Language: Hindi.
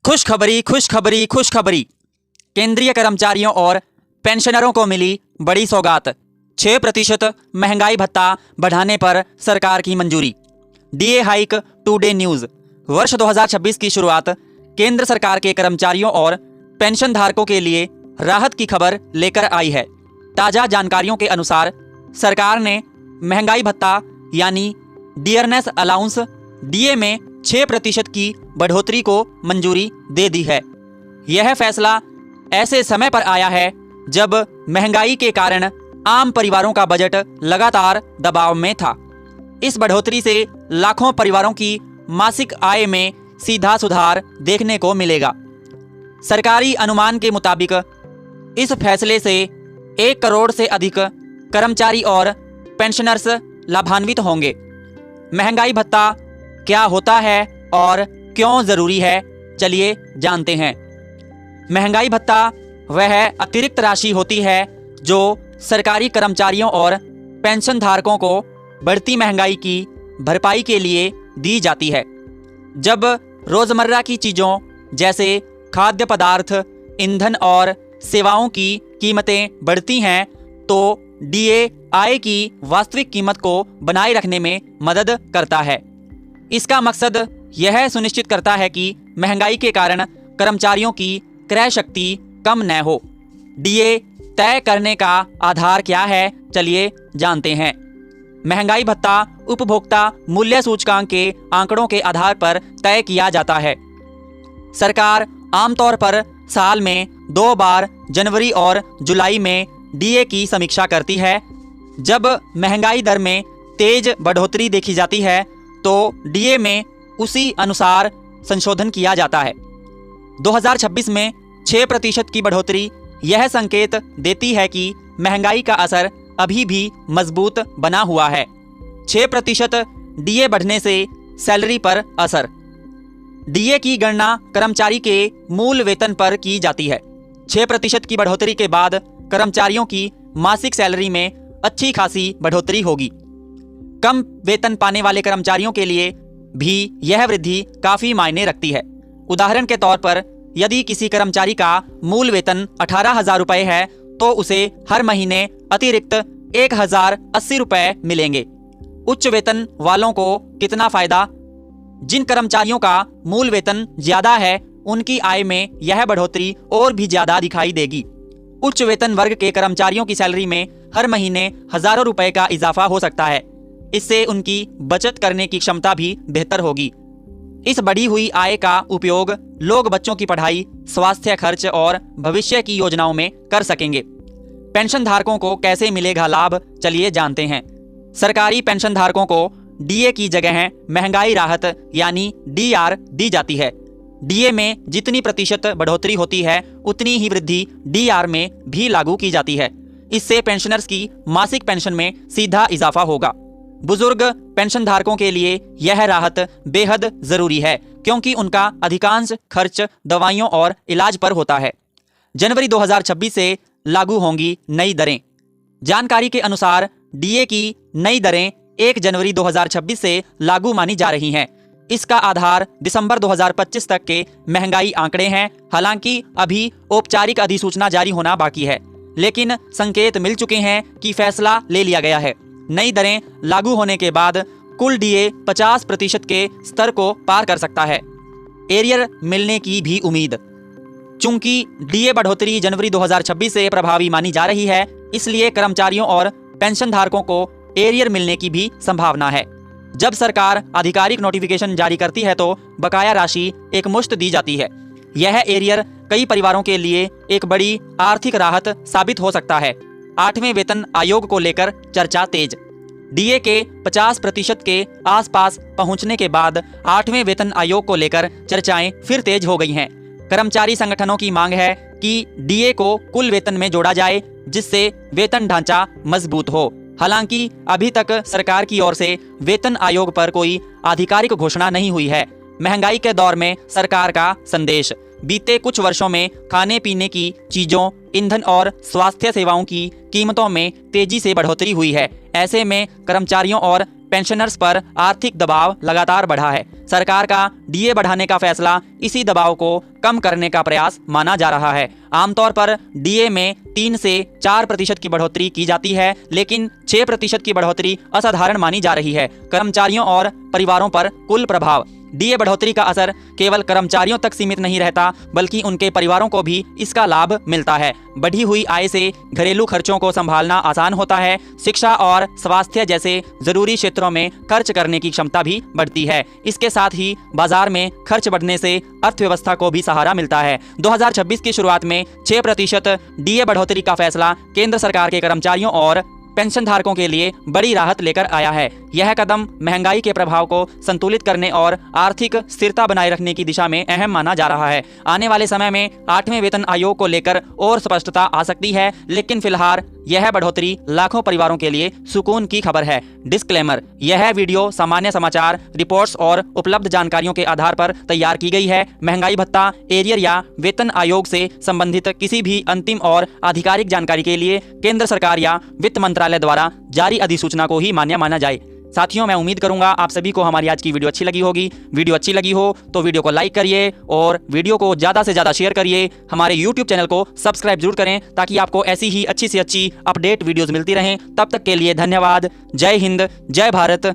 खुशखबरी खुशखबरी खुशखबरी। केंद्रीय कर्मचारियों और पेंशनरों को मिली बड़ी सौगात। 6% महंगाई भत्ता बढ़ाने पर सरकार की मंजूरी। DA hike today news. वर्ष 2026 की शुरुआत केंद्र सरकार के कर्मचारियों और पेंशन धारकों के लिए राहत की खबर लेकर आई है। ताज़ा जानकारियों के अनुसार सरकार ने महंगाई भत्ता यानी डियरनेस अलाउंस डीए में 6% की बढ़ोतरी को मंजूरी दे दी है। यह फैसला ऐसे समय पर आया है जब महंगाई के कारण आम परिवारों का बजट लगातार दबाव में था। इस बढ़ोतरी से लाखों परिवारों की मासिक आय में सीधा सुधार देखने को मिलेगा। सरकारी अनुमान के मुताबिक इस फैसले से 1 करोड़ से अधिक कर्मचारी और पेंशनर्स लाभान्वित होंगे। महंगाई भत्ता क्या होता है और क्यों ज़रूरी है, चलिए जानते हैं। महंगाई भत्ता वह अतिरिक्त राशि होती है जो सरकारी कर्मचारियों और पेंशन धारकों को बढ़ती महंगाई की भरपाई के लिए दी जाती है। जब रोज़मर्रा की चीज़ों जैसे खाद्य पदार्थ, ईंधन और सेवाओं की कीमतें बढ़ती हैं तो डीए आय की वास्तविक कीमत को बनाए रखने में मदद करता है। इसका मकसद यह सुनिश्चित करता है कि महंगाई के कारण कर्मचारियों की क्रय शक्ति कम न हो। डीए तय करने का आधार क्या है, चलिए जानते हैं। महंगाई भत्ता उपभोक्ता मूल्य सूचकांक के आंकड़ों के आधार पर तय किया जाता है। सरकार आमतौर पर साल में 2 बार जनवरी और जुलाई में डीए की समीक्षा करती है। जब महंगाई दर में तेज बढ़ोतरी देखी जाती है तो डीए में उसी अनुसार संशोधन किया जाता है। 2026 में 6% की बढ़ोतरी यह संकेत देती है कि महंगाई का असर अभी भी मजबूत बना हुआ है। 6% डीए बढ़ने से सैलरी पर असर। डीए की गणना कर्मचारी के मूल वेतन पर की जाती है। 6% की बढ़ोतरी के बाद कर्मचारियों की मासिक सैलरी में अच्छी खासी बढ़ोतरी होगी। कम वेतन पाने वाले कर्मचारियों के लिए भी यह वृद्धि काफ़ी मायने रखती है। उदाहरण के तौर पर यदि किसी कर्मचारी का मूल वेतन 18,000 रुपये है तो उसे हर महीने अतिरिक्त 1,080 रुपये मिलेंगे। उच्च वेतन वालों को कितना फ़ायदा? जिन कर्मचारियों का मूल वेतन ज़्यादा है उनकी आय में यह बढ़ोतरी और भी ज़्यादा दिखाई देगी। उच्च वेतन वर्ग के कर्मचारियों की सैलरी में हर महीने हज़ारों रुपए का इजाफा हो सकता है। इससे उनकी बचत करने की क्षमता भी बेहतर होगी। इस बढ़ी हुई आय का उपयोग लोग बच्चों की पढ़ाई, स्वास्थ्य खर्च और भविष्य की योजनाओं में कर सकेंगे। पेंशन धारकों को कैसे मिलेगा लाभ, चलिए जानते हैं। सरकारी पेंशन धारकों को डीए की जगह महंगाई राहत यानी डीआर दी जाती है। डीए में जितनी प्रतिशत बढ़ोतरी होती है उतनी ही वृद्धि डीआर में भी लागू की जाती है। इससे पेंशनर्स की मासिक पेंशन में सीधा इजाफा होगा। बुजुर्ग पेंशन धारकों के लिए यह राहत बेहद जरूरी है क्योंकि उनका अधिकांश खर्च दवाइयों और इलाज पर होता है। जनवरी 2026 से लागू होंगी नई दरें। जानकारी के अनुसार डीए की नई दरें 1 जनवरी 2026 से लागू मानी जा रही हैं। इसका आधार दिसंबर 2025 तक के महंगाई आंकड़े हैं। हालांकि अभी औपचारिक अधिसूचना जारी होना बाकी है, लेकिन संकेत मिल चुके हैं कि फैसला ले लिया गया है। नई दरें लागू होने के बाद कुल डीए 50% के स्तर को पार कर सकता है। एरियर मिलने की भी उम्मीद। चूंकि डीए बढ़ोतरी जनवरी 2026 से प्रभावी मानी जा रही है, इसलिए कर्मचारियों और पेंशन धारकों को एरियर मिलने की भी संभावना है। जब सरकार आधिकारिक नोटिफिकेशन जारी करती है तो बकाया राशि एकमुश्त दी जाती है। यह एरियर कई परिवारों के लिए एक बड़ी आर्थिक राहत साबित हो सकता है। 8वें वेतन आयोग को लेकर चर्चा तेज। डीए के 50% के आसपास पहुंचने के बाद 8वें वेतन आयोग को लेकर चर्चाएं फिर तेज हो गई हैं। कर्मचारी संगठनों की मांग है कि डीए को कुल वेतन में जोड़ा जाए जिससे वेतन ढांचा मजबूत हो। हालांकि अभी तक सरकार की ओर से वेतन आयोग पर कोई आधिकारिक घोषणा नहीं हुई है। महंगाई के दौर में सरकार का संदेश। बीते कुछ वर्षों में खाने पीने की चीज़ों, ईंधन और स्वास्थ्य सेवाओं की कीमतों में तेजी से बढ़ोतरी हुई है। ऐसे में कर्मचारियों और पेंशनर्स पर आर्थिक दबाव लगातार बढ़ा है। सरकार का डीए बढ़ाने का फैसला इसी दबाव को कम करने का प्रयास माना जा रहा है। आमतौर पर डीए में 3 से 4% की बढ़ोतरी की जाती है, लेकिन 6% की बढ़ोतरी असाधारण मानी जा रही है। कर्मचारियों और परिवारों पर कुल प्रभाव। डीए बढ़ोतरी का असर केवल कर्मचारियों तक सीमित नहीं रहता, बल्कि उनके परिवारों को भी इसका लाभ मिलता है। बढ़ी हुई आय से घरेलू खर्चों को संभालना आसान होता है। शिक्षा और स्वास्थ्य जैसे जरूरी क्षेत्रों में खर्च करने की क्षमता भी बढ़ती है। इसके साथ ही बाजार में खर्च बढ़ने से अर्थव्यवस्था को भी सहारा मिलता है। 2026 की शुरुआत में 6% डीए बढ़ोतरी का फैसला केंद्र सरकार के कर्मचारियों और पेंशनधारकों के लिए बड़ी राहत लेकर आया है। यह कदम महंगाई के प्रभाव को संतुलित करने और आर्थिक स्थिरता बनाए रखने की दिशा में अहम माना जा रहा है। आने वाले समय में 8वें वेतन आयोग को लेकर और स्पष्टता आ सकती है, लेकिन फिलहाल यह बढ़ोतरी लाखों परिवारों के लिए सुकून की खबर है। डिस्क्लेमर: यह वीडियो सामान्य समाचार रिपोर्ट्स और उपलब्ध जानकारियों के आधार पर तैयार की गई है। महंगाई भत्ता, एरियर या वेतन आयोग से संबंधित किसी भी अंतिम और आधिकारिक जानकारी के लिए केंद्र सरकार या वित्त मंत्रालय द्वारा जारी अधिसूचना को ही मान्य माना जाए। साथियों, मैं उम्मीद करूंगा आप सभी को हमारी आज की वीडियो अच्छी लगी होगी। वीडियो अच्छी लगी हो तो वीडियो को लाइक करिए और वीडियो को ज़्यादा से ज़्यादा शेयर करिए। हमारे YouTube चैनल को सब्सक्राइब जरूर करें ताकि आपको ऐसी ही अच्छी से अच्छी अपडेट वीडियोस मिलती रहें। तब तक के लिए धन्यवाद। जय हिंद, जय भारत,